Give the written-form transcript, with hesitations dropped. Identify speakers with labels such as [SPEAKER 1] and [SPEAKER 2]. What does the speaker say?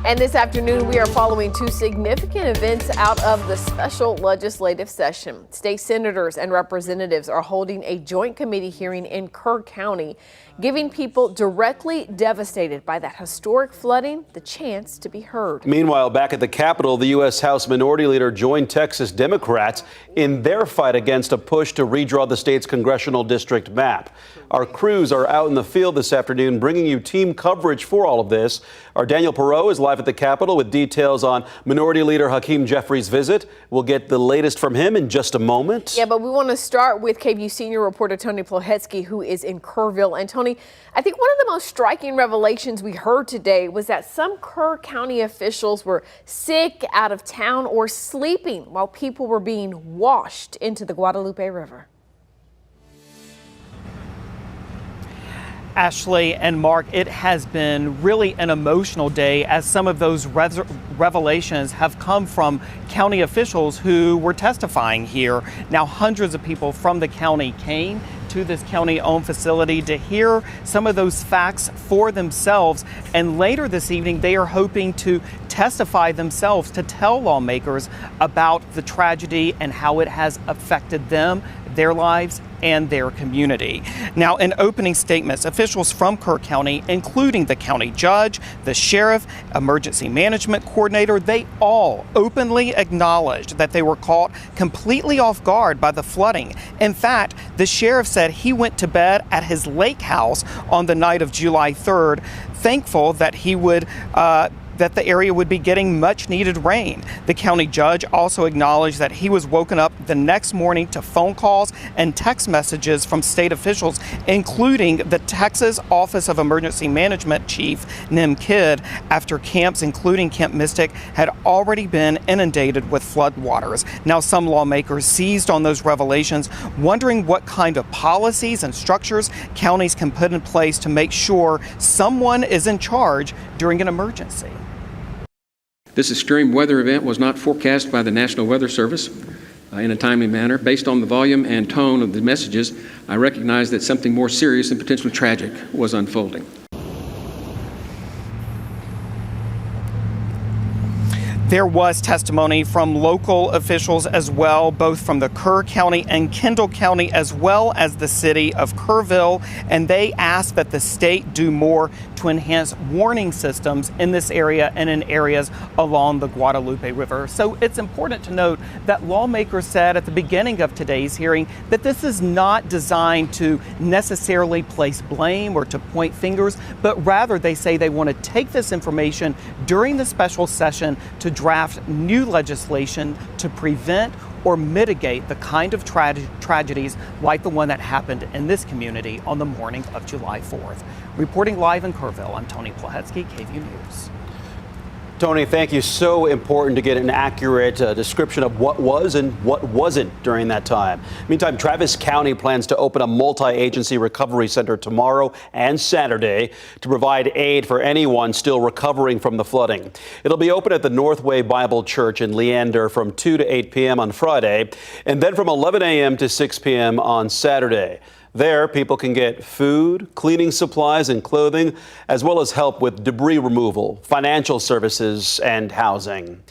[SPEAKER 1] And this afternoon, we are following two significant events out of the special legislative session. State senators and representatives are holding a joint committee hearing in Kerr County, giving people directly devastated by that historic flooding the chance to be heard.
[SPEAKER 2] Meanwhile, back at the Capitol, the U.S. House Minority Leader joined Texas Democrats in their fight against a push to redraw the state's congressional district map. Our crews are out in the field this afternoon bringing you team coverage for all of this. Our Daniel Perot is live at the Capitol with details on Minority Leader Hakeem Jeffries' visit. We'll get the latest from him in just a moment.
[SPEAKER 1] Yeah, but we want to start with KVUE senior reporter Tony Plahetsky, who is in Kerrville. And Tony, I think one of the most striking revelations we heard today was that some Kerr County officials were sick, out of town, or sleeping while people were being washed into the Guadalupe River.
[SPEAKER 3] Ashley and Mark, it has been really an emotional day as some of those revelations have come from county officials who were testifying here. Now, hundreds of people from the county came to this county-owned facility to hear some of those facts for themselves. And later this evening, they are hoping to testify themselves to tell lawmakers about the tragedy and how it has affected them, their lives, and their community. Now, in opening statements, officials from Kerr County, including the county judge, the sheriff, emergency management coordinator, they all openly acknowledged that they were caught completely off guard by the flooding. In fact, the sheriff said he went to bed at his lake house on the night of July 3rd, thankful that that the area would be getting much needed rain. The county judge also acknowledged that he was woken up the next morning to phone calls and text messages from state officials, including the Texas Office of Emergency Management Chief Nim Kidd, after camps, including Camp Mystic, had already been inundated with floodwaters. Now, some lawmakers seized on those revelations, wondering what kind of policies and structures counties can put in place to make sure someone is in charge during an emergency.
[SPEAKER 4] This extreme weather event was not forecast by the National Weather Service in a timely manner. Based on the volume and tone of the messages, I recognize that something more serious and potentially tragic was unfolding.
[SPEAKER 3] There was testimony from local officials as well, both from the Kerr County and Kendall County, as well as the city of Kerrville, and they asked that the state do more to enhance warning systems in this area and in areas along the Guadalupe River. So it's important to note that lawmakers said at the beginning of today's hearing that this is not designed to necessarily place blame or to point fingers, but rather they say they want to take this information during the special session to draft new legislation to prevent or mitigate the kind of tragedies like the one that happened in this community on the morning of July 4th. Reporting live in Kerrville, I'm Tony Plahetsky, KVUE News.
[SPEAKER 2] Tony, thank you. So important to get an accurate description of what was and what wasn't during that time. Meantime, Travis County plans to open a multi-agency recovery center tomorrow and Saturday to provide aid for anyone still recovering from the flooding. It'll be open at the Northway Bible Church in Leander from 2 to 8 p.m. on Friday, and then from 11 a.m. to 6 p.m. on Saturday. There, people can get food, cleaning supplies and clothing, as well as help with debris removal, financial services, and housing.